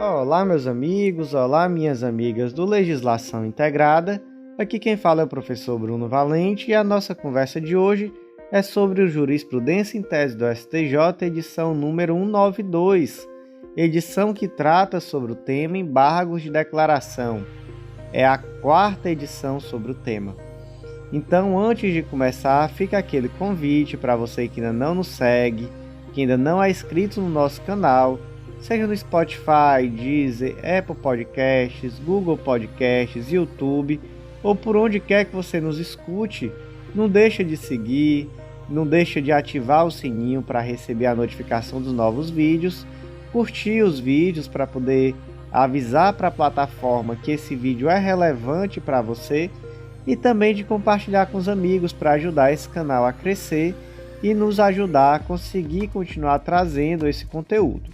Olá, meus amigos, olá, minhas amigas do Legislação Integrada. Aqui quem fala é o professor Bruno Valente e a nossa conversa de hoje é sobre o Jurisprudência em Tese do STJ, edição número 192, edição que trata sobre o tema embargos de declaração. É a quarta edição sobre o tema. Então, antes de começar, fica aquele convite para você que ainda não nos segue, que ainda não é inscrito no nosso canal, seja no Spotify, Deezer, Apple Podcasts, Google Podcasts, YouTube, ou por onde quer que você nos escute, não deixa de seguir, não deixa de ativar o sininho para receber a notificação dos novos vídeos, curtir os vídeos para poder avisar para a plataforma que esse vídeo é relevante para você e também de compartilhar com os amigos para ajudar esse canal a crescer e nos ajudar a conseguir continuar trazendo esse conteúdo.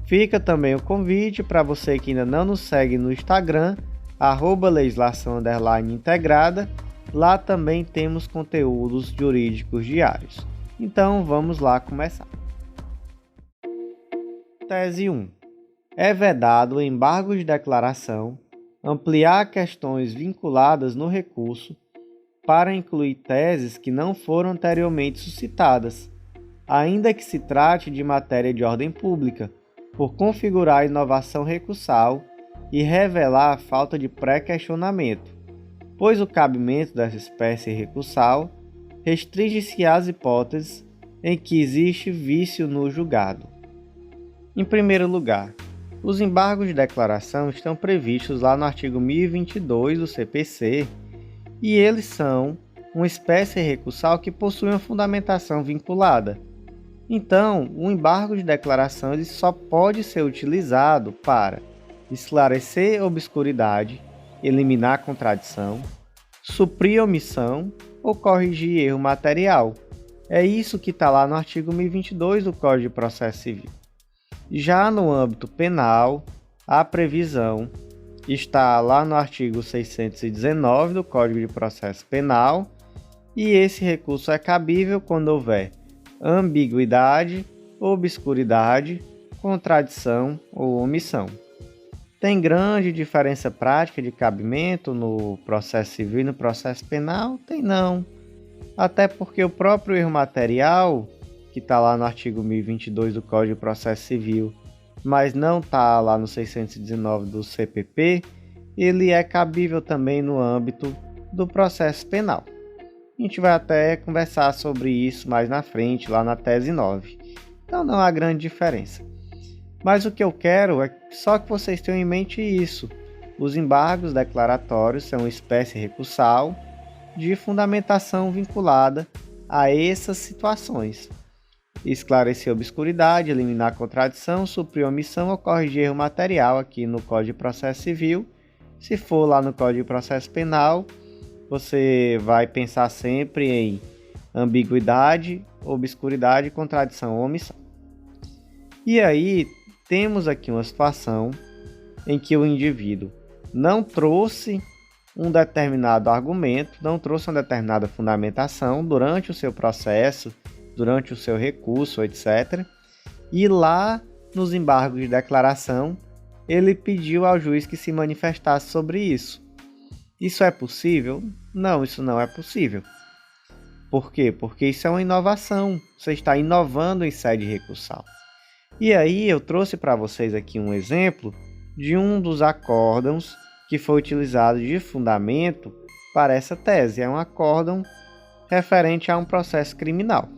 Fica também o convite para você que ainda não nos segue no Instagram, @legislação_integrada. Lá também temos conteúdos jurídicos diários. Então vamos lá começar. Tese 1. É vedado o embargo de declaração ampliar questões vinculadas no recurso para incluir teses que não foram anteriormente suscitadas, ainda que se trate de matéria de ordem pública, por configurar inovação recursal e revelar a falta de pré-questionamento, pois o cabimento dessa espécie recursal restringe-se às hipóteses em que existe vício no julgado. Em primeiro lugar, os embargos de declaração estão previstos lá no artigo 1022 do CPC e eles são uma espécie recursal que possui uma fundamentação vinculada. Então, o embargo de declaração ele só pode ser utilizado para esclarecer obscuridade, eliminar contradição, suprir omissão ou corrigir erro material. É isso que está lá no artigo 1022 do Código de Processo Civil. Já no âmbito penal, a previsão está lá no artigo 619 do Código de Processo Penal e esse recurso é cabível quando houver ambiguidade, obscuridade, contradição ou omissão. Tem grande diferença prática de cabimento no processo civil e no processo penal? Tem não. Até porque o próprio erro material, que está lá no artigo 1022 do Código de Processo Civil, mas não está lá no 619 do CPP, ele é cabível também no âmbito do processo penal. A gente vai até conversar sobre isso mais na frente, lá na tese 9. Então não há grande diferença. Mas o que eu quero é só que vocês tenham em mente isso. Os embargos declaratórios são uma espécie recursal de fundamentação vinculada a essas situações. Esclarecer obscuridade, eliminar contradição, suprir omissão ou corrigir erro material aqui no Código de Processo Civil. Se for lá no Código de Processo Penal, você vai pensar sempre em ambiguidade, obscuridade, contradição ou omissão. E aí, temos aqui uma situação em que o indivíduo não trouxe um determinado argumento, não trouxe uma determinada fundamentação durante o seu processo, durante o seu recurso, etc. E lá, nos embargos de declaração, ele pediu ao juiz que se manifestasse sobre isso. Isso é possível? Não, isso não é possível. Por quê? Porque isso é uma inovação. Você está inovando em sede recursal. E aí eu trouxe para vocês aqui um exemplo de um dos acórdãos que foi utilizado de fundamento para essa tese. É um acórdão referente a um processo criminal.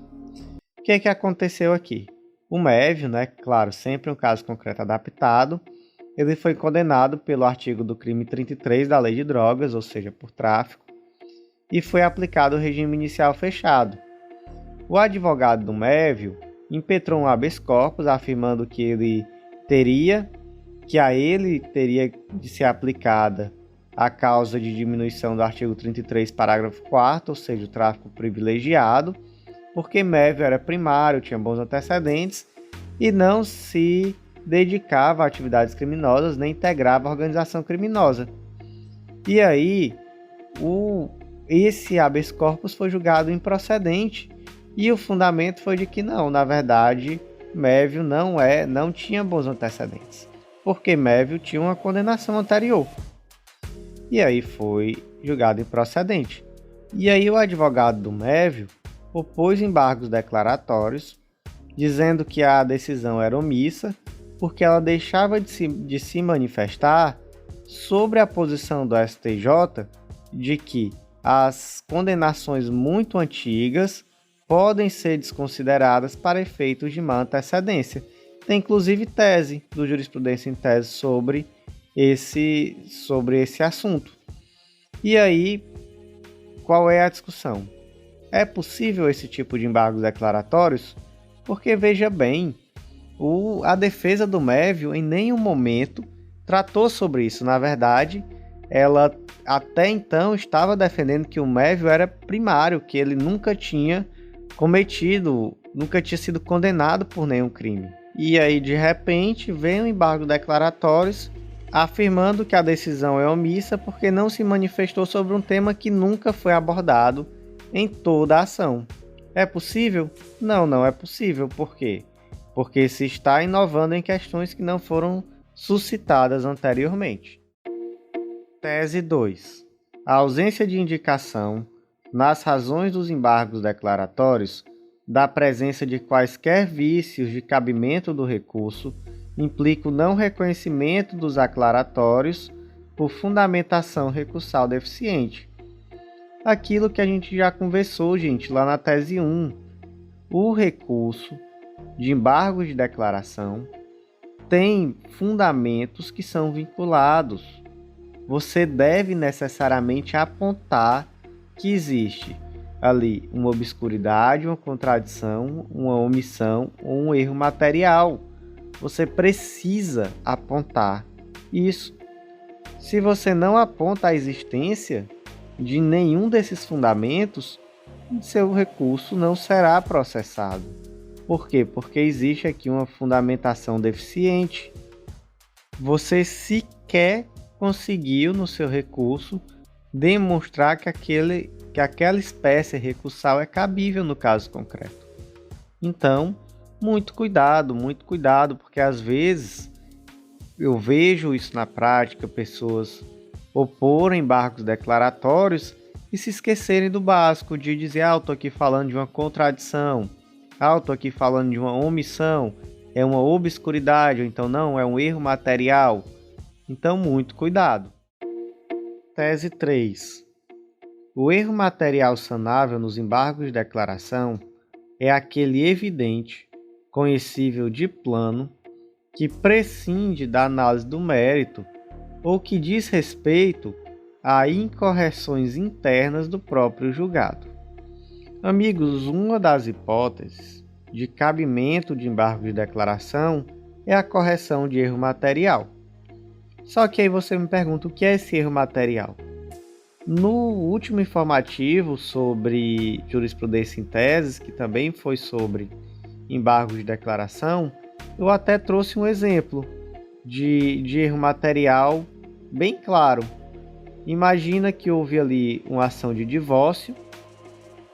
O que aconteceu aqui? O Mévio, claro, sempre um caso concreto adaptado, ele foi condenado pelo artigo do crime 33 da Lei de Drogas, ou seja, por tráfico, e foi aplicado o regime inicial fechado. O advogado do Mévio impetrou um habeas corpus afirmando que a ele teria de ser aplicada a causa de diminuição do artigo 33, parágrafo 4º, ou seja, o tráfico privilegiado, porque Mévio era primário, tinha bons antecedentes e não se dedicava a atividades criminosas nem integrava a organização criminosa. E aí, esse habeas corpus foi julgado improcedente e o fundamento foi de que não, na verdade, Mévio não tinha bons antecedentes. porque Melville tinha uma condenação anterior. E aí foi julgado improcedente. E aí o advogado do Melville opôs embargos declaratórios, dizendo que a decisão era omissa, porque ela deixava de se manifestar sobre a posição do STJ de que as condenações muito antigas podem ser desconsideradas para efeitos de má antecedência. Tem inclusive tese do Jurisprudência em Tese sobre esse assunto. E aí, qual é a discussão? É possível esse tipo de embargos declaratórios? Porque, veja bem, a defesa do Melville em nenhum momento tratou sobre isso. Na verdade, ela até então estava defendendo que o Melville era primário, que ele nunca tinha sido condenado por nenhum crime. E aí, de repente, vem o embargo declaratórios afirmando que a decisão é omissa porque não se manifestou sobre um tema que nunca foi abordado em toda a ação. É possível? Não, não é possível. Por quê? Porque se está inovando em questões que não foram suscitadas anteriormente. Tese 2. A ausência de indicação nas razões dos embargos declaratórios da presença de quaisquer vícios de cabimento do recurso implica o não reconhecimento dos aclaratórios por fundamentação recursal deficiente. Aquilo que a gente já conversou, gente, lá na tese 1. O recurso de embargo de declaração tem fundamentos que são vinculados. Você deve necessariamente apontar que existe ali uma obscuridade, uma contradição, uma omissão ou um erro material. Você precisa apontar isso. Se você não aponta a existência de nenhum desses fundamentos, seu recurso não será processado. Por quê? Porque existe aqui uma fundamentação deficiente. Você sequer conseguiu no seu recurso demonstrar que aquela espécie recursal é cabível no caso concreto. Então, muito cuidado, porque às vezes eu vejo isso na prática, pessoas oporem embargos declaratórios e se esquecerem do básico, de dizer, eu estou aqui falando de uma contradição, estou aqui falando de uma omissão, é uma obscuridade, ou então não, é um erro material. Então, muito cuidado. Tese 3. O erro material sanável nos embargos de declaração é aquele evidente, conhecível de plano, que prescinde da análise do mérito ou que diz respeito a incorreções internas do próprio julgado. Amigos, uma das hipóteses de cabimento de embargo de declaração é a correção de erro material. Só que aí você me pergunta o que é esse erro material? No último informativo sobre jurisprudência em teses, que também foi sobre embargos de declaração, eu até trouxe um exemplo de erro material bem claro. Imagina que houve ali uma ação de divórcio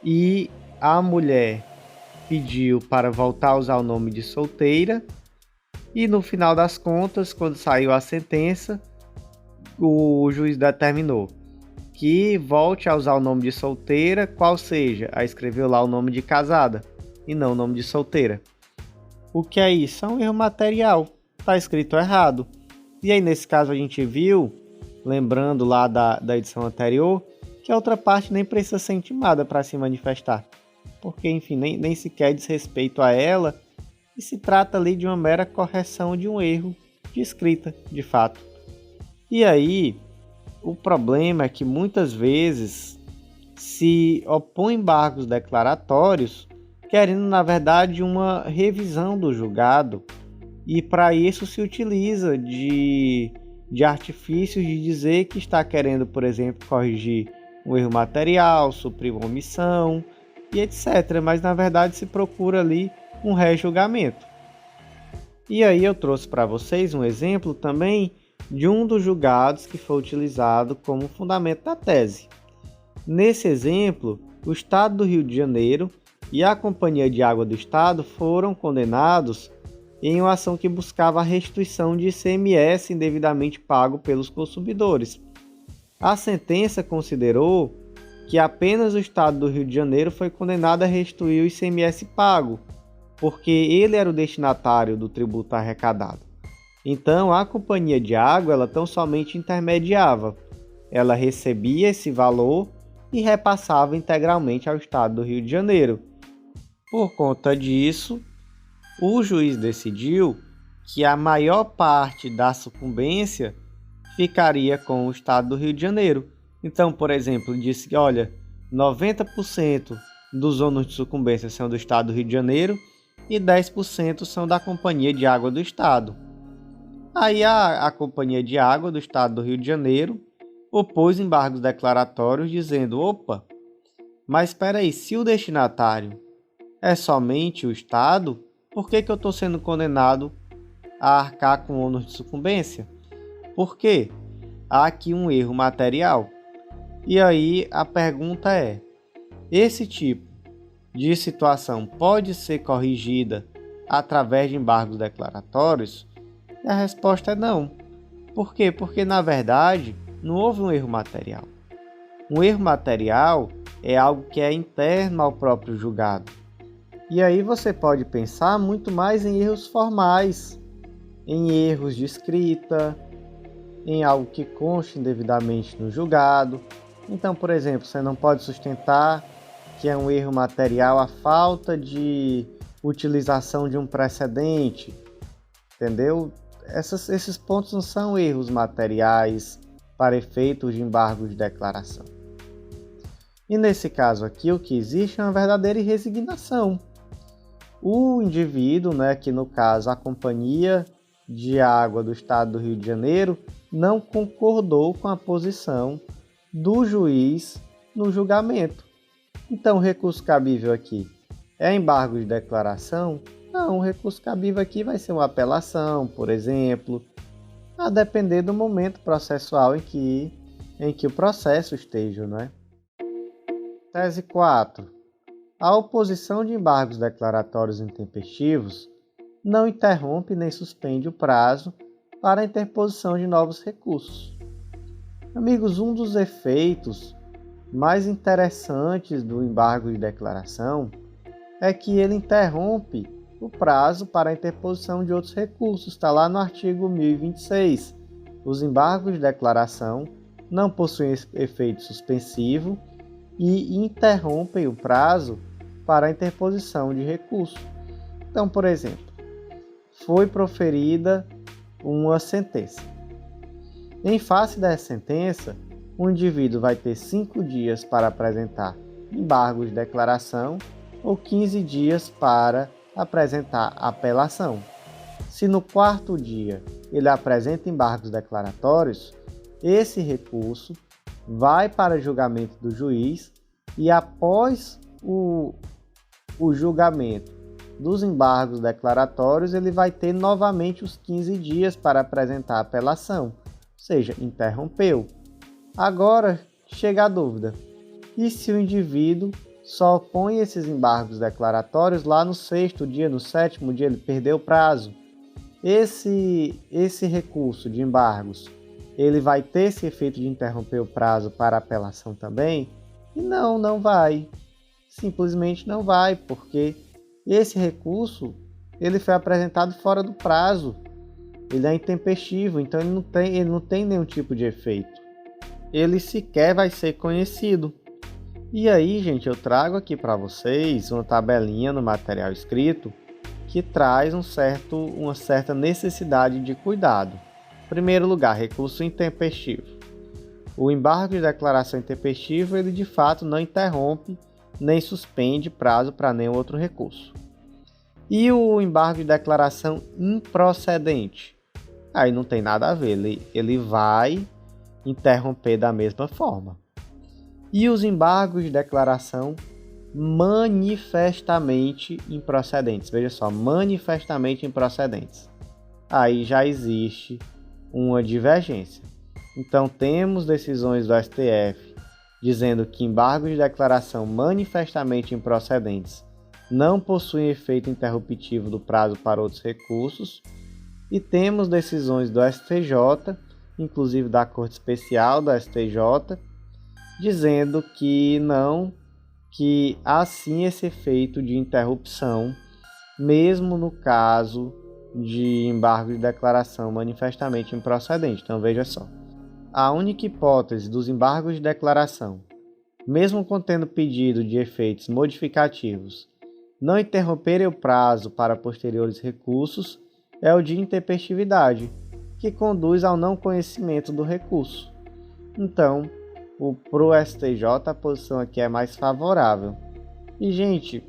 e a mulher pediu para voltar a usar o nome de solteira e no final das contas, quando saiu a sentença, o juiz determinou que volte a usar o nome de solteira, qual seja, aí escreveu lá o nome de casada e não o nome de solteira. O que é isso? É um erro material, está escrito errado. E aí nesse caso a gente viu, lembrando lá da edição anterior, que a outra parte nem precisa ser intimada para se manifestar, porque enfim, nem sequer diz respeito a ela, e se trata ali de uma mera correção de um erro de escrita, de fato. E aí, o problema é que muitas vezes se opõe embargos declaratórios, querendo na verdade uma revisão do julgado, e para isso se utiliza de artifícios de dizer que está querendo, por exemplo, corrigir um erro material, suprir uma omissão e etc. Mas na verdade se procura ali um rejulgamento. E aí eu trouxe para vocês um exemplo também de um dos julgados que foi utilizado como fundamento da tese. Nesse exemplo, o Estado do Rio de Janeiro e a Companhia de Água do Estado foram condenados em uma ação que buscava a restituição de ICMS indevidamente pago pelos consumidores. A sentença considerou que apenas o Estado do Rio de Janeiro foi condenado a restituir o ICMS pago, porque ele era o destinatário do tributo arrecadado. Então, a companhia de água ela tão somente intermediava. Ela recebia esse valor e repassava integralmente ao Estado do Rio de Janeiro. Por conta disso, o juiz decidiu que a maior parte da sucumbência ficaria com o Estado do Rio de Janeiro. Então, por exemplo, disse que, olha, 90% dos ônus de sucumbência são do Estado do Rio de Janeiro e 10% são da Companhia de Água do Estado. Aí a Companhia de Água do Estado do Rio de Janeiro opôs embargos declaratórios dizendo, opa, mas espera aí, se o destinatário é somente o Estado, por que eu estou sendo condenado a arcar com ônus de sucumbência? Por quê? Há aqui um erro material. E aí a pergunta é, esse tipo de situação pode ser corrigida através de embargos declaratórios? E a resposta é não. Por quê? Porque, na verdade, não houve um erro material. Um erro material é algo que é interno ao próprio julgado. E aí você pode pensar muito mais em erros formais, em erros de escrita, em algo que conste indevidamente no julgado. Então, por exemplo, você não pode sustentar que é um erro material a falta de utilização de um precedente, entendeu? Esses pontos não são erros materiais para efeitos de embargo de declaração. E nesse caso aqui, o que existe é uma verdadeira resignação. O indivíduo, que no caso a Companhia de Água do Estado do Rio de Janeiro, não concordou com a posição do juiz no julgamento. Então, o recurso cabível aqui é embargo de declaração? Não, o recurso cabível aqui vai ser uma apelação, por exemplo, a depender do momento processual em que o processo esteja, Tese 4. A oposição de embargos declaratórios intempestivos não interrompe nem suspende o prazo para a interposição de novos recursos. Amigos, um dos efeitos mais interessantes do embargo de declaração é que ele interrompe o prazo para a interposição de outros recursos. Está lá no artigo 1026. Os embargos de declaração não possuem efeito suspensivo e interrompem o prazo para a interposição de recurso. Então, por exemplo, foi proferida uma sentença. Em face dessa sentença, o indivíduo vai ter 5 dias para apresentar embargos de declaração ou 15 dias para apresentar apelação. Se no 4º dia ele apresenta embargos declaratórios, esse recurso vai para julgamento do juiz e após o julgamento dos embargos declaratórios, ele vai ter novamente os 15 dias para apresentar a apelação, ou seja, interrompeu. Agora chega a dúvida, e se o indivíduo só põe esses embargos declaratórios lá no 6º dia, no 7º dia, ele perdeu o prazo? Esse recurso de embargos, ele vai ter esse efeito de interromper o prazo para apelação também? E não vai. Simplesmente não vai, porque esse recurso ele foi apresentado fora do prazo. Ele é intempestivo, então ele não tem nenhum tipo de efeito. Ele sequer vai ser conhecido. E aí, gente, eu trago aqui para vocês uma tabelinha no material escrito que traz uma certa necessidade de cuidado. Em primeiro lugar, recurso intempestivo. O embargo de declaração intempestivo, ele de fato não interrompe nem suspende prazo para nenhum outro recurso. E o embargo de declaração improcedente? Aí não tem nada a ver, ele vai interromper da mesma forma. E os embargos de declaração manifestamente improcedentes? Veja só, manifestamente improcedentes. Aí já existe uma divergência. Então temos decisões do STF dizendo que embargos de declaração manifestamente improcedentes não possuem efeito interruptivo do prazo para outros recursos, e temos decisões do STJ, inclusive da Corte Especial do STJ, dizendo que não, que há sim esse efeito de interrupção, mesmo no caso de embargo de declaração manifestamente improcedente. Então veja só, a única hipótese dos embargos de declaração, mesmo contendo pedido de efeitos modificativos, não interromperem o prazo para posteriores recursos, é o de intempestividade, que conduz ao não conhecimento do recurso. Então, para o STJ, a posição aqui é mais favorável. E, gente,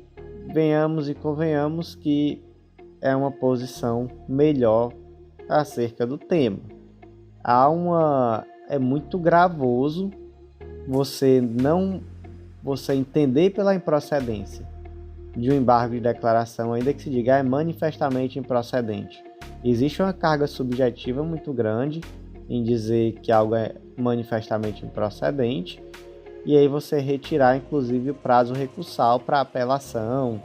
venhamos e convenhamos que é uma posição melhor acerca do tema. É muito gravoso você entender pela improcedência de um embargo de declaração, ainda que se diga é manifestamente improcedente. Existe uma carga subjetiva muito grande em dizer que algo é manifestamente improcedente, e aí você retirar inclusive o prazo recursal para apelação,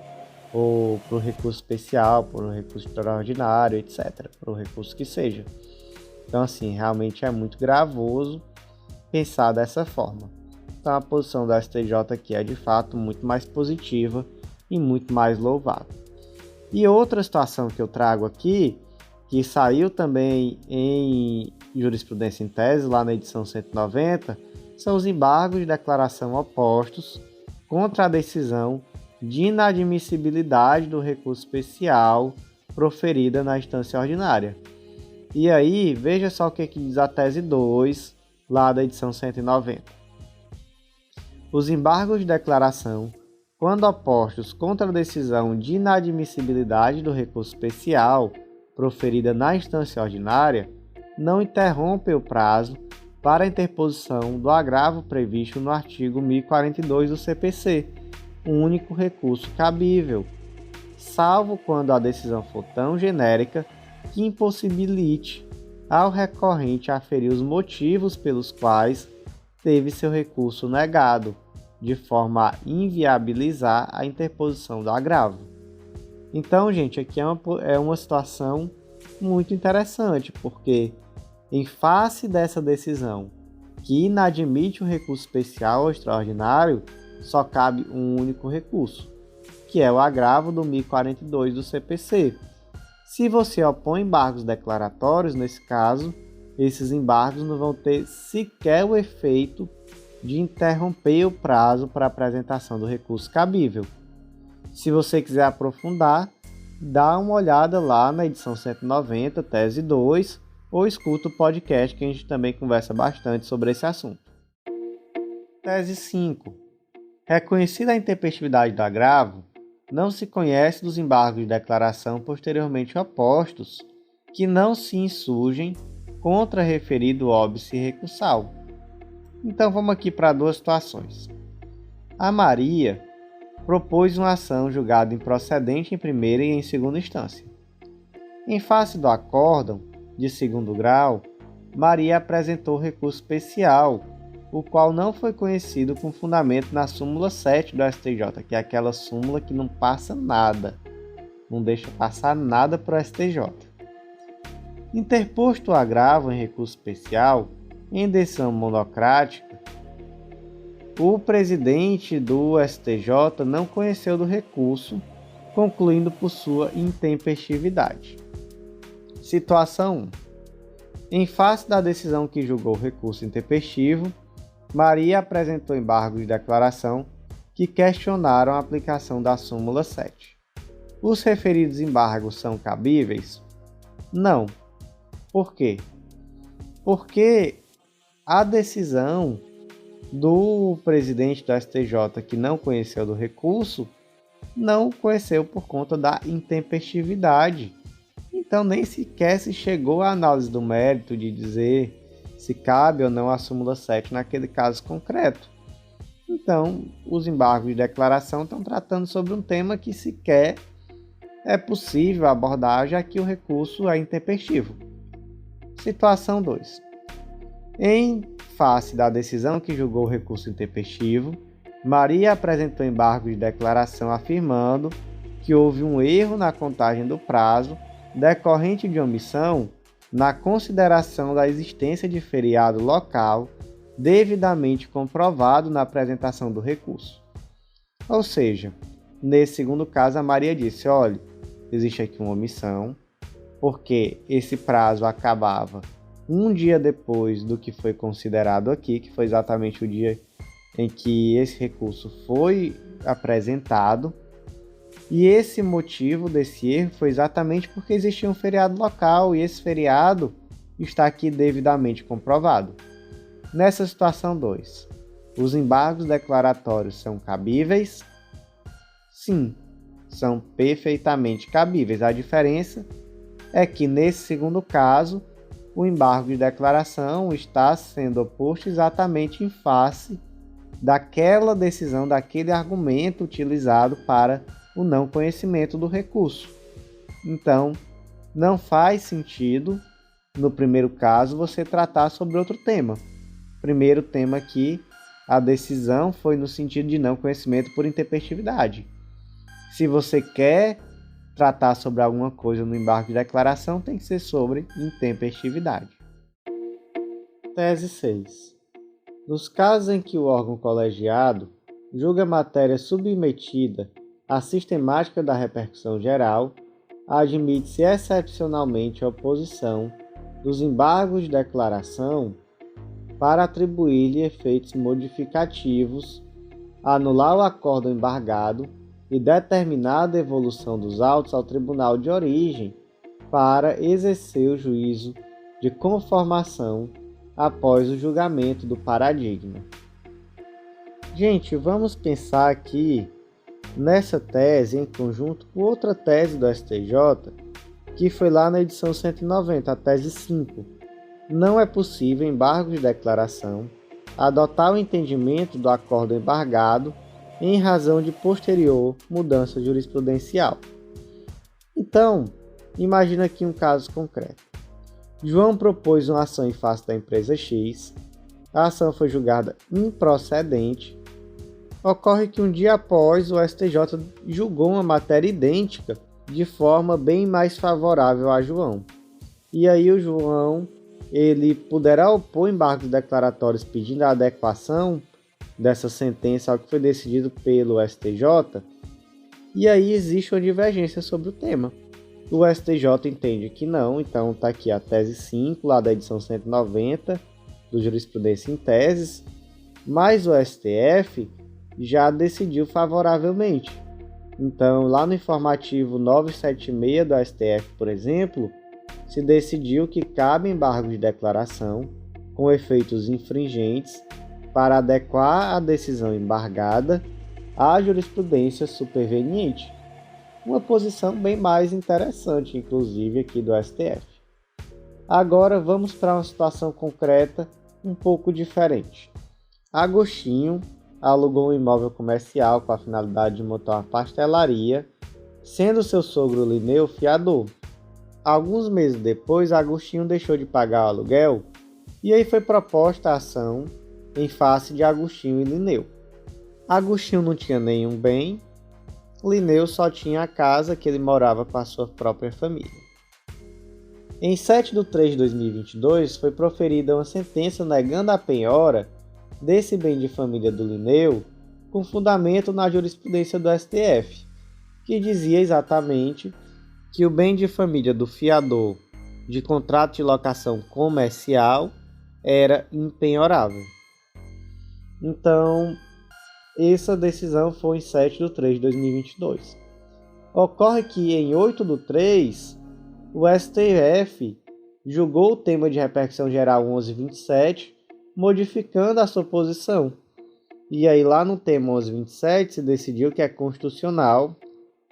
ou para o recurso especial, para o recurso extraordinário, etc., para o recurso que seja. Então, assim, realmente é muito gravoso pensar dessa forma. Então, a posição da STJ aqui é de fato muito mais positiva e muito mais louvável. E outra situação que eu trago aqui, que saiu também em jurisprudência em tese, lá na edição 190, são os embargos de declaração opostos contra a decisão de inadmissibilidade do recurso especial proferida na instância ordinária. E aí, veja só o que diz a tese 2, lá da edição 190. Os embargos de declaração, quando opostos contra a decisão de inadmissibilidade do recurso especial proferida na instância ordinária, não interrompem o prazo para a interposição do agravo previsto no artigo 1042 do CPC, um único recurso cabível, salvo quando a decisão for tão genérica que impossibilite ao recorrente aferir os motivos pelos quais teve seu recurso negado, de forma a inviabilizar a interposição do agravo. Então, gente, aqui é uma situação muito interessante, porque em face dessa decisão que inadmite o recurso especial ou extraordinário, só cabe um único recurso, que é o agravo do 1042 do CPC. Se você opõe embargos declaratórios, nesse caso, esses embargos não vão ter sequer o efeito de interromper o prazo para apresentação do recurso cabível. Se você quiser aprofundar, dá uma olhada lá na edição 190, tese 2, ou escuta o podcast que a gente também conversa bastante sobre esse assunto. Tese 5. Reconhecida a intempestividade do agravo, não se conhece dos embargos de declaração posteriormente opostos que não se insurgem contra referido óbice recursal. Então vamos aqui para duas situações. A Maria propôs uma ação julgada improcedente em primeira e em segunda instância. Em face do acórdão de segundo grau, Maria apresentou recurso especial, o qual não foi conhecido com fundamento na súmula 7 do STJ, que é aquela súmula que não passa nada, não deixa passar nada para o STJ. Interposto o agravo em recurso especial, em decisão monocrática, o presidente do STJ não conheceu do recurso, concluindo por sua intempestividade. Situação 1. Em face da decisão que julgou o recurso intempestivo, Maria apresentou embargos de declaração que questionaram a aplicação da súmula 7. Os referidos embargos são cabíveis? Não. Por quê? Porque a decisão do presidente do STJ que não conheceu do recurso, não conheceu por conta da intempestividade. Então nem sequer se chegou à análise do mérito de dizer se cabe ou não a súmula 7 naquele caso concreto. Então, os embargos de declaração estão tratando sobre um tema que sequer é possível abordar, já que o recurso é intempestivo. Situação 2. Em face da decisão que julgou o recurso intempestivo, Maria apresentou embargo de declaração afirmando que houve um erro na contagem do prazo decorrente de omissão na consideração da existência de feriado local devidamente comprovado na apresentação do recurso. Ou seja, nesse segundo caso, a Maria disse: olha, existe aqui uma omissão, porque esse prazo acabava um dia depois do que foi considerado aqui, que foi exatamente o dia em que esse recurso foi apresentado, e esse motivo desse erro foi exatamente porque existia um feriado local, e esse feriado está aqui devidamente comprovado. Nessa situação 2, os embargos declaratórios são cabíveis? Sim, são perfeitamente cabíveis. A diferença é que, nesse segundo caso, o embargo de declaração está sendo oposto exatamente em face daquela decisão, daquele argumento utilizado para o não conhecimento do recurso. Então, não faz sentido, no primeiro caso, você tratar sobre outro tema. Primeiro tema aqui, a decisão foi no sentido de não conhecimento por intempestividade. Se você quer tratar sobre alguma coisa no embargo de declaração, tem que ser sobre intempestividade. Tese 6. Nos casos em que o órgão colegiado julga a matéria submetida à sistemática da repercussão geral, admite-se excepcionalmente a oposição dos embargos de declaração para atribuir-lhe efeitos modificativos, anular o acórdão embargado e determinar a devolução dos autos ao tribunal de origem para exercer o juízo de conformação após o julgamento do paradigma. Gente, vamos pensar aqui nessa tese em conjunto com outra tese do STJ, que foi lá na edição 190, a tese 5. Não é possível, em embargo de declaração, adotar o entendimento do acórdão embargado em razão de posterior mudança jurisprudencial. Então, imagina aqui um caso concreto. João propôs uma ação em face da empresa X, a ação foi julgada improcedente. Ocorre que um dia após, o STJ julgou uma matéria idêntica de forma bem mais favorável a João. E aí o João ele poderá opor embargos declaratórios pedindo a adequação dessa sentença ao que foi decidido pelo STJ, e aí existe uma divergência sobre o tema. O STJ entende que não, então está aqui a tese 5, lá da edição 190, do Jurisprudência em Teses, mas o STF já decidiu favoravelmente. Então, lá no informativo 976 do STF, por exemplo, se decidiu que cabe embargo de declaração com efeitos infringentes para adequar a decisão embargada à jurisprudência superveniente. Uma posição bem mais interessante, inclusive, aqui do STF. Agora vamos para uma situação concreta um pouco diferente. Agostinho alugou um imóvel comercial com a finalidade de montar uma pastelaria, sendo seu sogro Linneu fiador. Alguns meses depois, Agostinho deixou de pagar o aluguel e aí foi proposta a ação em face de Agostinho e Linneu. Agostinho não tinha nenhum bem, Linneu só tinha a casa que ele morava com a sua própria família. Em 7 de 3 de 2022, foi proferida uma sentença negando a penhora desse bem de família do Linneu, com fundamento na jurisprudência do STF, que dizia exatamente que o bem de família do fiador de contrato de locação comercial era impenhorável. Então, essa decisão foi em 7 de 3 de 2022. Ocorre que em 8 de 3, o STF julgou o tema de repercussão geral 1127, modificando a sua posição. E aí lá no tema 1127 se decidiu que é constitucional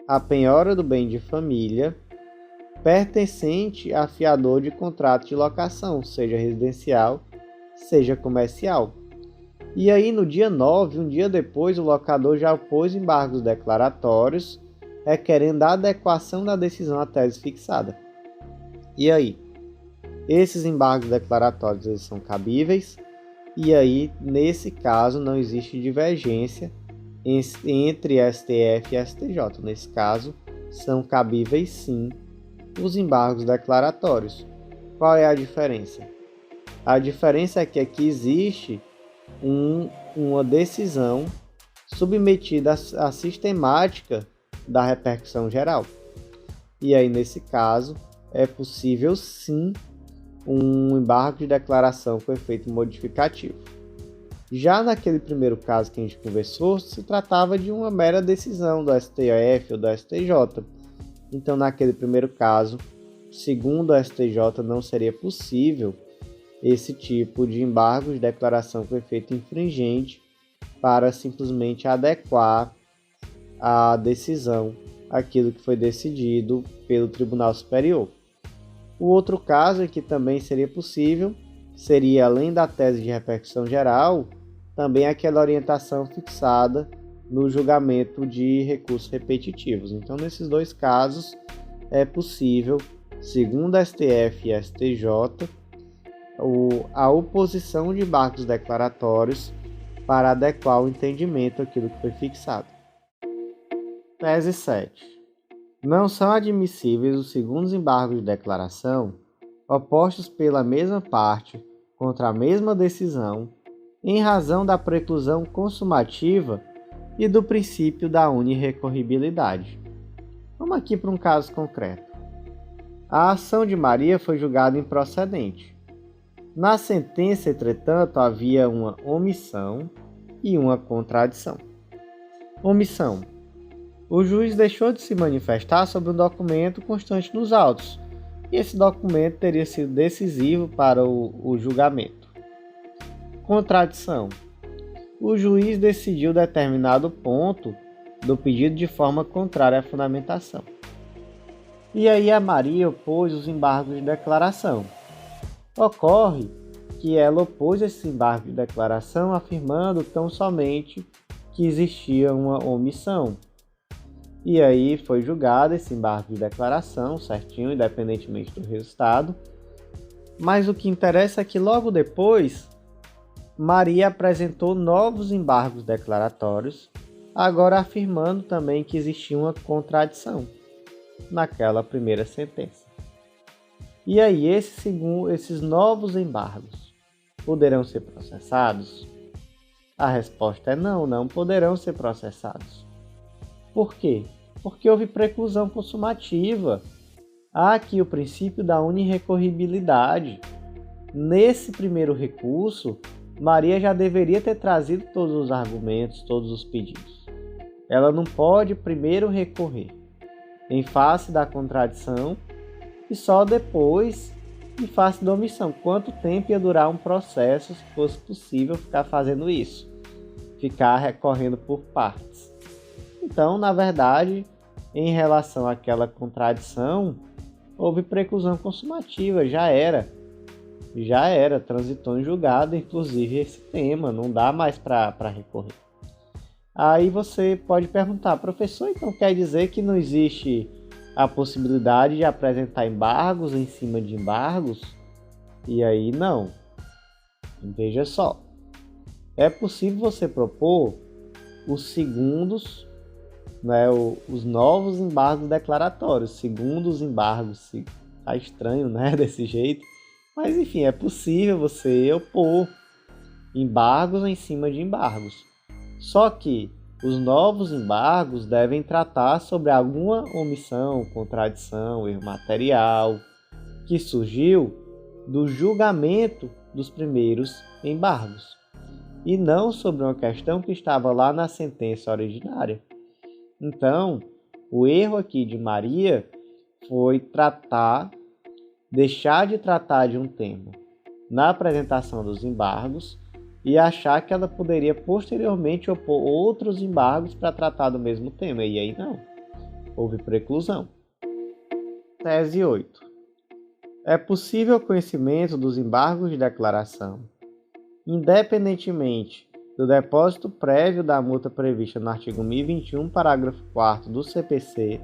a penhora do bem de família pertencente a fiador de contrato de locação, seja residencial, seja comercial. E aí no dia 9, um dia depois, o locador já opôs embargos declaratórios, requerendo a adequação da decisão à tese fixada. E aí? Esses embargos declaratórios eles são cabíveis? E aí, nesse caso, não existe divergência entre STF e STJ. Nesse caso, são cabíveis sim os embargos declaratórios. Qual é a diferença? A diferença é que aqui existe uma decisão submetida à sistemática da repercussão geral. E aí, nesse caso, é possível sim um embargo de declaração com efeito modificativo. Já naquele primeiro caso que a gente conversou, se tratava de uma mera decisão do STF ou do STJ. Então, naquele primeiro caso, segundo a STJ, não seria possível esse tipo de embargo de declaração com efeito infringente para simplesmente adequar a decisão àquilo que foi decidido pelo Tribunal Superior. O outro caso em que também seria possível seria, além da tese de repercussão geral, também aquela orientação fixada no julgamento de recursos repetitivos. Então, nesses dois casos, é possível, segundo a STF e a STJ, a oposição de embargos declaratórios para adequar o entendimento àquilo que foi fixado. Tese 7. Não são admissíveis os segundos embargos de declaração opostos pela mesma parte contra a mesma decisão em razão da preclusão consumativa e do princípio da unirrecorribilidade. Vamos aqui para um caso concreto. A ação de Maria foi julgada improcedente. Na sentença, entretanto, havia uma omissão e uma contradição. Omissão. O juiz deixou de se manifestar sobre um documento constante nos autos, e esse documento teria sido decisivo para o julgamento. Contradição. O juiz decidiu determinado ponto do pedido de forma contrária à fundamentação. E aí a Maria opôs os embargos de declaração. Ocorre que ela opôs esse embargo de declaração afirmando tão somente que existia uma omissão. E aí foi julgado esse embargo de declaração, certinho, independentemente do resultado. Mas o que interessa é que logo depois, Maria apresentou novos embargos declaratórios, agora afirmando também que existia uma contradição naquela primeira sentença. E aí esses novos embargos poderão ser processados? A resposta é não, não poderão ser processados. Por quê? Porque houve preclusão consumativa. Há aqui o princípio da unirrecorribilidade. Nesse primeiro recurso, Maria já deveria ter trazido todos os argumentos, todos os pedidos. Ela não pode primeiro recorrer em face da contradição e só depois em face da omissão. Quanto tempo ia durar um processo se fosse possível ficar fazendo isso? Ficar recorrendo por partes. Então, na verdade, em relação àquela contradição, houve preclusão consumativa, já era, transitou em julgado, inclusive esse tema, não dá mais para recorrer. Aí você pode perguntar, professor, então quer dizer que não existe a possibilidade de apresentar embargos em cima de embargos? E aí não. Veja só, é possível você propor os segundos, os novos embargos declaratórios, segundos embargos. Tá estranho, né, desse jeito, mas enfim, é possível você opor embargos em cima de embargos. Só que os novos embargos devem tratar sobre alguma omissão, contradição, erro material que surgiu do julgamento dos primeiros embargos e não sobre uma questão que estava lá na sentença originária. Então, o erro aqui de Maria foi deixar de tratar de um tema na apresentação dos embargos e achar que ela poderia posteriormente opor outros embargos para tratar do mesmo tema. E aí não, houve preclusão. Tese 8. É possível o conhecimento dos embargos de declaração, independentemente do depósito prévio da multa prevista no artigo 1021, parágrafo 4º do CPC,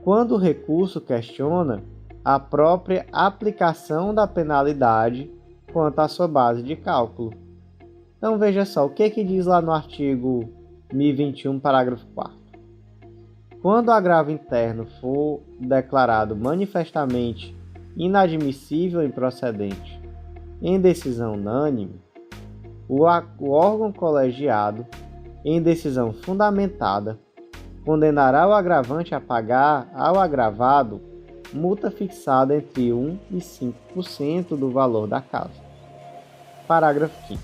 quando o recurso questiona a própria aplicação da penalidade quanto à sua base de cálculo. Então veja só, o que diz lá no artigo 1021, parágrafo 4º. Quando o agravo interno for declarado manifestamente inadmissível e improcedente em decisão unânime, o órgão colegiado, em decisão fundamentada, condenará o agravante a pagar ao agravado multa fixada entre 1% e 5% do valor da causa. Parágrafo 5º.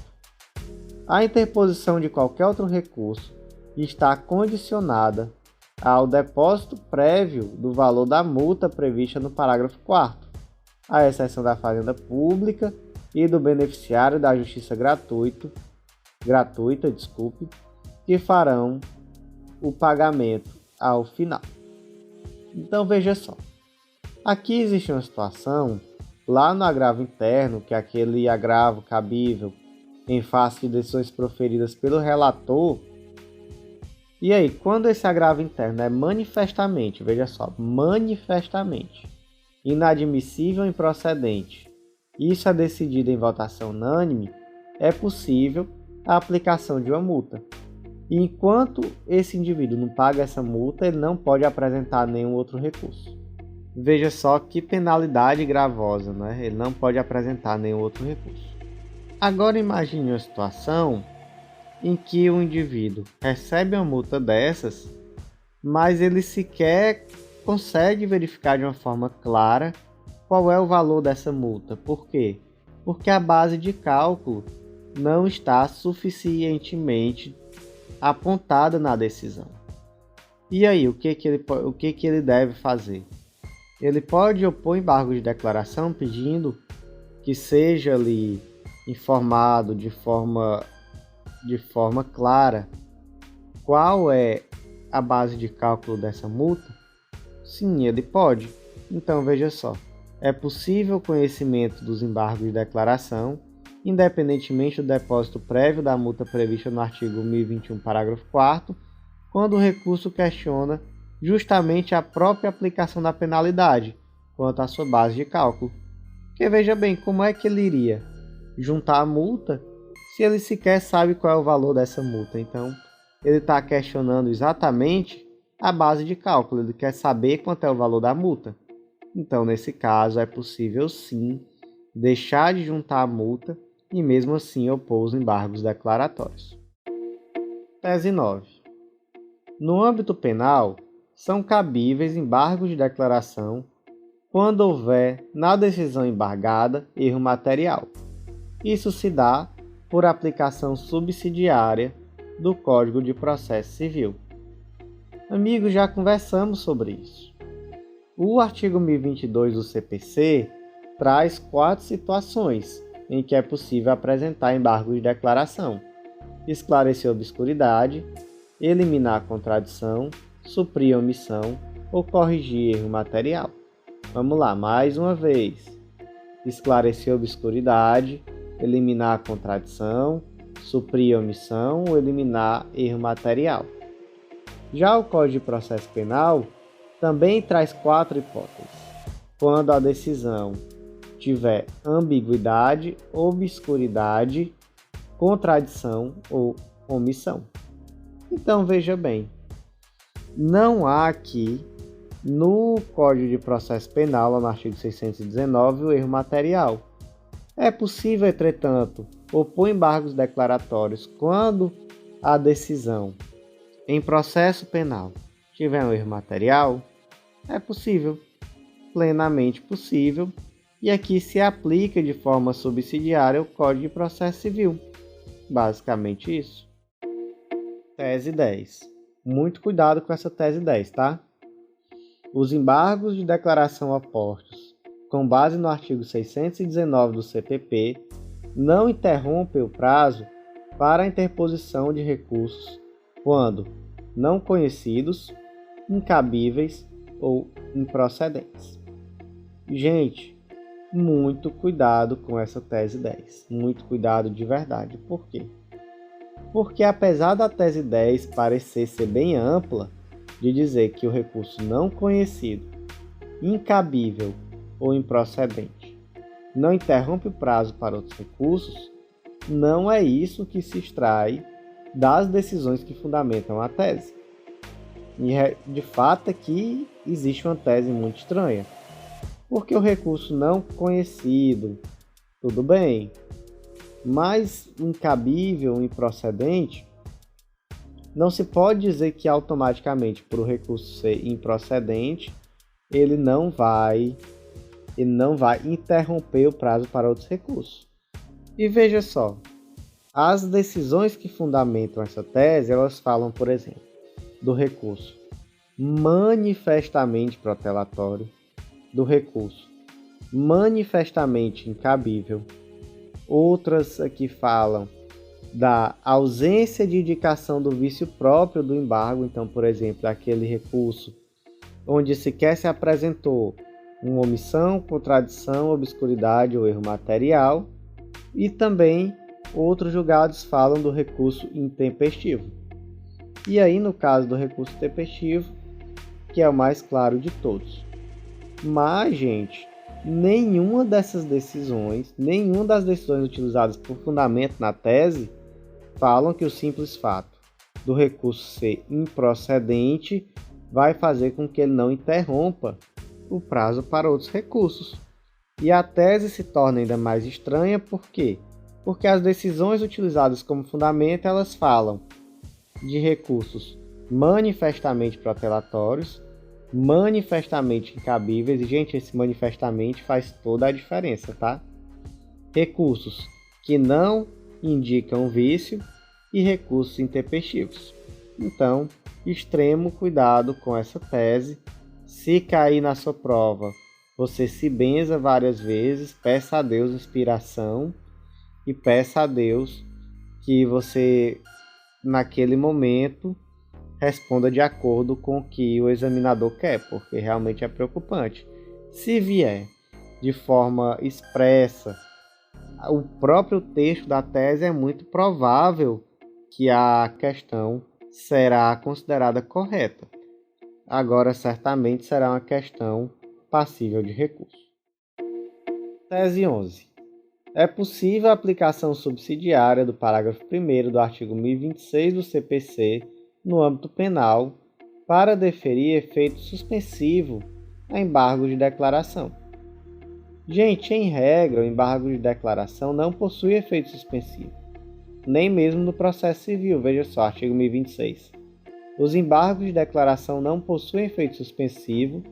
A interposição de qualquer outro recurso está condicionada ao depósito prévio do valor da multa prevista no parágrafo 4º, à exceção da Fazenda Pública e do beneficiário da Justiça gratuita, que farão o pagamento ao final. Então veja só, aqui existe uma situação, lá no agravo interno, que é aquele agravo cabível em face de decisões proferidas pelo relator. E aí, quando esse agravo interno é manifestamente, veja só, manifestamente inadmissível e improcedente, isso é decidido em votação unânime, é possível a aplicação de uma multa. E enquanto esse indivíduo não paga essa multa, ele não pode apresentar nenhum outro recurso. Veja só que penalidade gravosa, né? Ele não pode apresentar nenhum outro recurso. Agora imagine uma situação em que o indivíduo recebe uma multa dessas, mas ele sequer consegue verificar de uma forma clara qual é o valor dessa multa. Por quê? Porque a base de cálculo não está suficientemente apontada na decisão. E aí, o que ele deve fazer? Ele pode opor embargo de declaração pedindo que seja ali informado de forma clara qual é a base de cálculo dessa multa? Sim, ele pode. Então veja só, é possível o conhecimento dos embargos de declaração, independentemente do depósito prévio da multa prevista no artigo 1021, parágrafo 4º, quando o recurso questiona justamente a própria aplicação da penalidade quanto à sua base de cálculo. Porque veja bem, como é que ele iria juntar a multa se ele sequer sabe qual é o valor dessa multa? Então, ele está questionando exatamente a base de cálculo, ele quer saber quanto é o valor da multa. Então, nesse caso, é possível sim deixar de juntar a multa e mesmo assim opor os embargos declaratórios. Tese 9. No âmbito penal, são cabíveis embargos de declaração quando houver na decisão embargada erro material. Isso se dá por aplicação subsidiária do Código de Processo Civil. Amigos, já conversamos sobre isso. O artigo 1022 do CPC traz 4 situações em que é possível apresentar embargo de declaração: esclarecer a obscuridade, eliminar a contradição, suprir a omissão ou corrigir erro material. Vamos lá, mais uma vez. Esclarecer a obscuridade, eliminar a contradição, suprir a omissão ou eliminar erro material. Já o Código de Processo Penal também traz 4 hipóteses, quando a decisão tiver ambiguidade, obscuridade, contradição ou omissão. Então veja bem, não há aqui no Código de Processo Penal, no artigo 619, o erro material. É possível, entretanto, opor embargos declaratórios quando a decisão em processo penal tiver um erro material? É possível, plenamente possível, e aqui se aplica de forma subsidiária o Código de Processo Civil. Basicamente isso. Tese 10. Muito cuidado com essa tese 10, tá? Os embargos de declaração opostos, com base no artigo 619 do CPP, não interrompem o prazo para a interposição de recursos quando não conhecidos, incabíveis ou improcedentes. Gente, muito cuidado com essa tese 10. Muito cuidado de verdade. Por quê? Porque apesar da tese 10 parecer ser bem ampla, de dizer que o recurso não conhecido, incabível ou improcedente não interrompe o prazo para outros recursos, não é isso que se extrai das decisões que fundamentam a tese. E de fato aqui existe uma tese muito estranha, porque o recurso não conhecido, tudo bem, mas incabível, improcedente, não se pode dizer que automaticamente, por o recurso ser improcedente, ele não vai interromper o prazo para outros recursos. E veja só, as decisões que fundamentam essa tese, elas falam, por exemplo, do recurso manifestamente protelatório, do recurso manifestamente incabível. Outras aqui falam da ausência de indicação do vício próprio do embargo. Então, por exemplo, aquele recurso onde sequer se apresentou uma omissão, contradição, obscuridade ou erro material. E também outros julgados falam do recurso intempestivo. E aí, no caso do recurso intempestivo, que é o mais claro de todos. Mas, gente, nenhuma das decisões utilizadas por fundamento na tese falam que o simples fato do recurso ser improcedente vai fazer com que ele não interrompa o prazo para outros recursos. E a tese se torna ainda mais estranha, por quê? Porque as decisões utilizadas como fundamento, elas falam de recursos manifestamente protelatórios, manifestamente incabíveis, e, gente, esse manifestamente faz toda a diferença, tá? Recursos que não indicam vício e recursos intempestivos. Então, extremo cuidado com essa tese. Se cair na sua prova, você se benza várias vezes, peça a Deus inspiração e peça a Deus que você, naquele momento, responda de acordo com o que o examinador quer, porque realmente é preocupante. Se vier de forma expressa, o próprio texto da tese, é muito provável que a questão será considerada correta. Agora, certamente será uma questão passível de recurso. Tese 11. É possível a aplicação subsidiária do parágrafo 1º do artigo 1026 do CPC no âmbito penal para deferir efeito suspensivo a embargo de declaração. Gente, em regra, o embargo de declaração não possui efeito suspensivo, nem mesmo no processo civil. Veja só, artigo 1026. Os embargos de declaração não possuem efeito suspensivo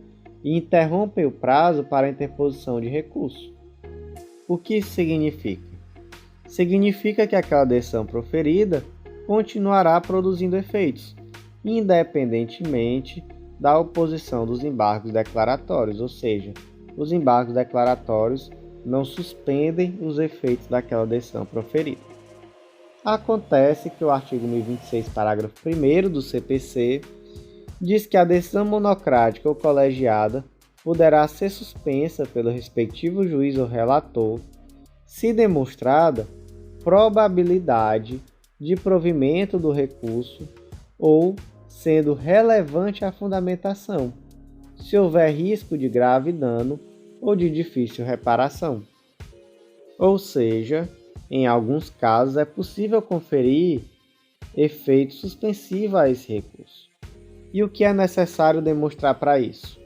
e interrompem o prazo para a interposição de recurso. O que isso significa? Significa que aquela decisão proferida continuará produzindo efeitos, independentemente da oposição dos embargos declaratórios, ou seja, os embargos declaratórios não suspendem os efeitos daquela decisão proferida. Acontece que o artigo 1026, parágrafo 1º do CPC, diz que a decisão monocrática ou colegiada poderá ser suspensa pelo respectivo juiz ou relator, se demonstrada probabilidade de provimento do recurso ou sendo relevante a fundamentação, se houver risco de grave dano ou de difícil reparação. Ou seja, em alguns casos é possível conferir efeito suspensivo a esse recurso. E o que é necessário demonstrar para isso?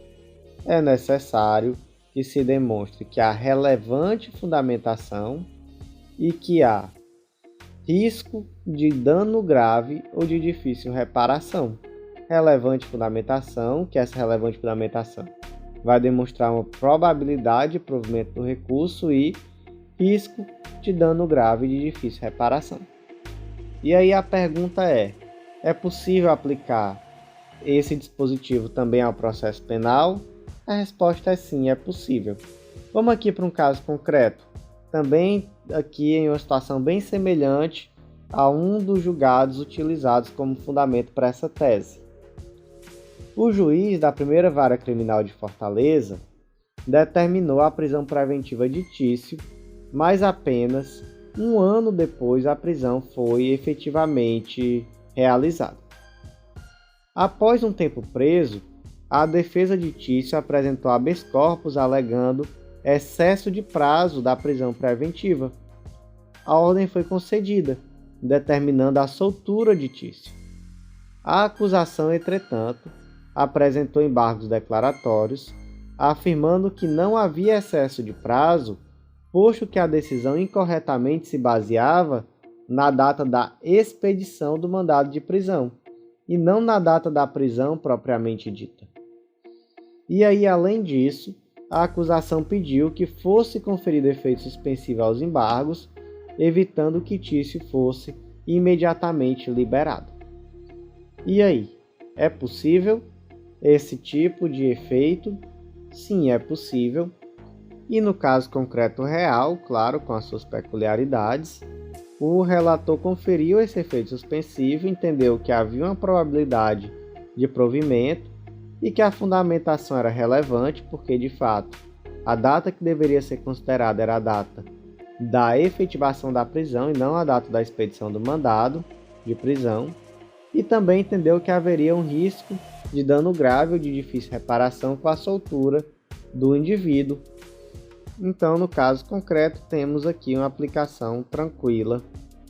É necessário que se demonstre que há relevante fundamentação e que há risco de dano grave ou de difícil reparação. Relevante fundamentação, que essa relevante fundamentação vai demonstrar uma probabilidade de provimento do recurso e risco de dano grave e de difícil reparação. E aí a pergunta é possível aplicar esse dispositivo também ao processo penal? A resposta é sim, é possível. Vamos aqui para um caso concreto, também aqui em uma situação bem semelhante a um dos julgados utilizados como fundamento para essa tese. O juiz da primeira vara criminal de Fortaleza determinou a prisão preventiva de Tício, mas apenas um ano depois a prisão foi efetivamente realizada. Após um tempo preso, a defesa de Tício apresentou habeas corpus alegando excesso de prazo da prisão preventiva. A ordem foi concedida, determinando a soltura de Tício. A acusação, entretanto, apresentou embargos declaratórios, afirmando que não havia excesso de prazo, posto que a decisão incorretamente se baseava na data da expedição do mandado de prisão, e não na data da prisão propriamente dita. E aí, além disso, a acusação pediu que fosse conferido efeito suspensivo aos embargos, evitando que Tício fosse imediatamente liberado. E aí, é possível esse tipo de efeito? Sim, é possível. E no caso concreto real, claro, com as suas peculiaridades, o relator conferiu esse efeito suspensivo, entendeu que havia uma probabilidade de provimento e que a fundamentação era relevante, porque de fato a data que deveria ser considerada era a data da efetivação da prisão e não a data da expedição do mandado de prisão, e também entendeu que haveria um risco de dano grave ou de difícil reparação com a soltura do indivíduo. Então, no caso concreto, temos aqui uma aplicação tranquila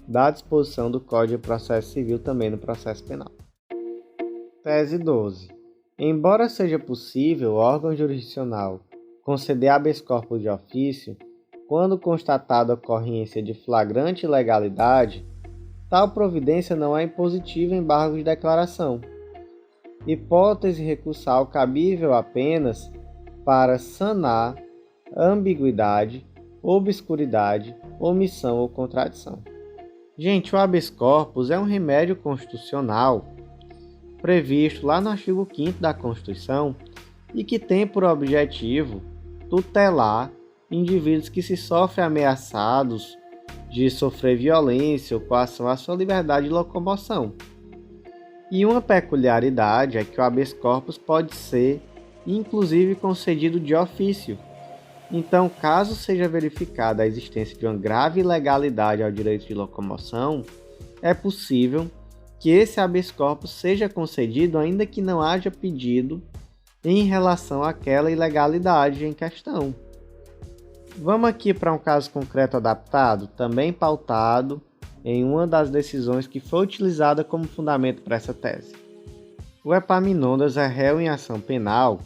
da disposição do Código de Processo Civil também no processo penal. Tese 12. Embora seja possível o órgão jurisdicional conceder habeas corpus de ofício quando constatada a ocorrência de flagrante ilegalidade, tal providência não é impositiva em embargo de declaração. Hipótese recursal cabível apenas para sanar ambiguidade, obscuridade, omissão ou contradição. Gente, o habeas corpus é um remédio constitucional previsto lá no artigo 5º da Constituição e que tem por objetivo tutelar indivíduos que se sofrem ameaçados de sofrer violência ou coação à sua liberdade de locomoção. E uma peculiaridade é que o habeas corpus pode ser, inclusive, concedido de ofício. Então, caso seja verificada a existência de uma grave ilegalidade ao direito de locomoção, é possível que esse habeas corpus seja concedido ainda que não haja pedido em relação àquela ilegalidade em questão. Vamos aqui para um caso concreto adaptado, também pautado em uma das decisões que foi utilizada como fundamento para essa tese. O Epaminondas é réu em ação penal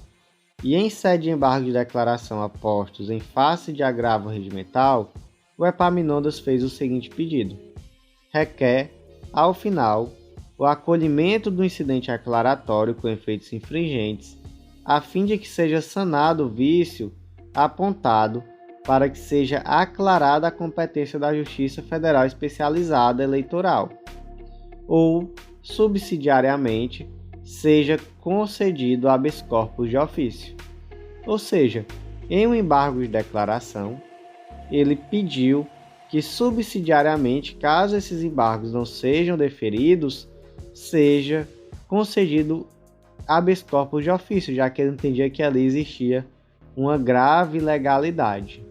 e, em sede de embargo de declaração apostos em face de agravo regimental, o Epaminondas fez o seguinte pedido: requer, ao final, o acolhimento do incidente aclaratório com efeitos infringentes, a fim de que seja sanado o vício apontado para que seja aclarada a competência da Justiça Federal Especializada Eleitoral, ou, subsidiariamente, seja concedido habeas corpus de ofício. Ou seja, em um embargo de declaração, ele pediu que subsidiariamente, caso esses embargos não sejam deferidos, seja concedido habeas corpus de ofício, já que ele entendia que ali existia uma grave ilegalidade.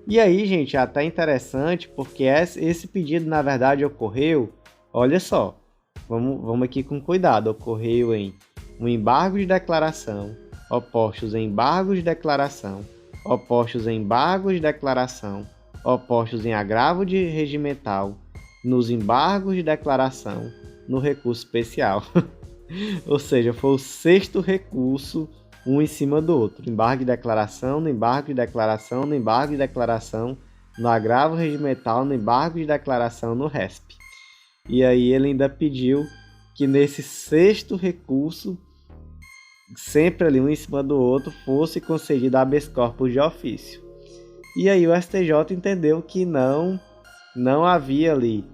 E aí, gente, é até interessante, porque esse pedido, na verdade, ocorreu, olha só, vamos aqui com cuidado, ocorreu em um embargo de declaração, opostos em embargos de declaração, opostos em embargos de declaração, opostos em agravo de regimental, nos embargos de declaração, no recurso especial. Ou seja, foi o 6º recurso, um em cima do outro. Embargo de declaração, no embargo de declaração, no embargo de declaração, no agravo regimental, no embargo de declaração, no RESP. E aí ele ainda pediu que nesse 6º recurso, sempre ali um em cima do outro, fosse concedido habeas corpus de ofício. E aí o STJ entendeu que não havia ali,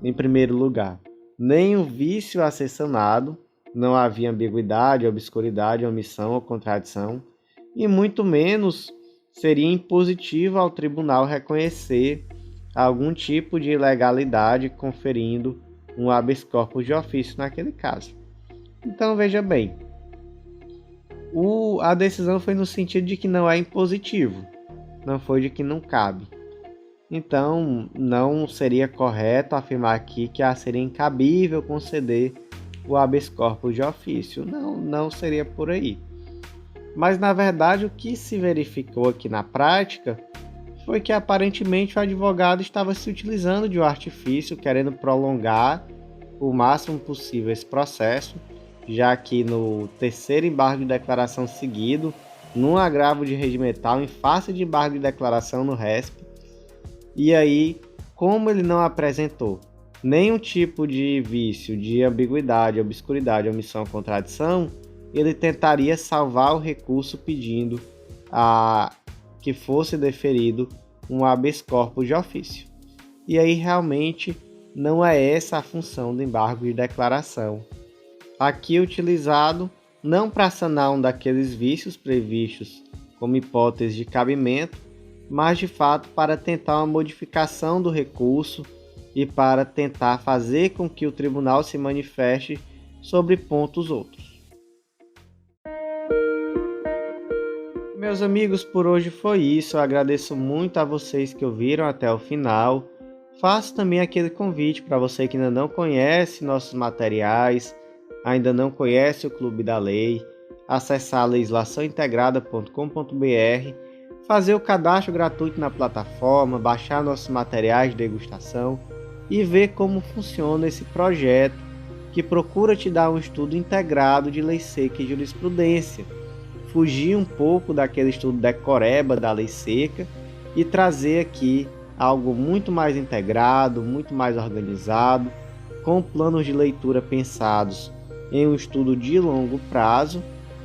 em primeiro lugar, nem o vício a ser sanado, não havia ambiguidade, obscuridade, omissão ou contradição, e muito menos seria impositivo ao tribunal reconhecer algum tipo de ilegalidade conferindo um habeas corpus de ofício naquele caso. Então veja bem, a decisão foi no sentido de que não é impositivo, não foi de que não cabe. Então não seria correto afirmar aqui que seria incabível conceder o habeas corpus de ofício. Não seria por aí. Mas, na verdade, o que se verificou aqui na prática foi que aparentemente o advogado estava se utilizando de um artifício, querendo prolongar o máximo possível esse processo, já que no terceiro embargo de declaração seguido, num agravo de regimental em face de embargo de declaração no RESP, e aí, como ele não apresentou nenhum tipo de vício, de ambiguidade, obscuridade, omissão ou contradição, ele tentaria salvar o recurso pedindo que fosse deferido um habeas corpus de ofício. E aí realmente não é essa a função do embargo de declaração. Aqui utilizado não para sanar um daqueles vícios previstos como hipótese de cabimento, mas de fato para tentar uma modificação do recurso e para tentar fazer com que o tribunal se manifeste sobre pontos outros. Meus amigos, por hoje foi isso. Eu agradeço muito a vocês que ouviram até o final. Faço também aquele convite para você que ainda não conhece nossos materiais, ainda não conhece o Clube da Lei, acessar legislaçãointegrada.com.br, fazer o cadastro gratuito na plataforma, baixar nossos materiais de degustação e ver como funciona esse projeto que procura te dar um estudo integrado de lei seca e jurisprudência, fugir um pouco daquele estudo decoreba da lei seca e trazer aqui algo muito mais integrado, muito mais organizado, com planos de leitura pensados em um estudo de longo prazo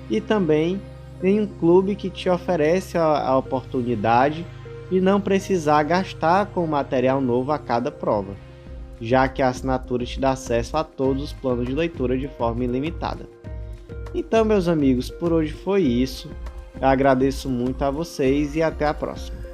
e também em um clube que te oferece a oportunidade de não precisar gastar com material novo a cada prova, já que a assinatura te dá acesso a todos os planos de leitura de forma ilimitada. Então, meus amigos, por hoje foi isso. Eu agradeço muito a vocês e até a próxima.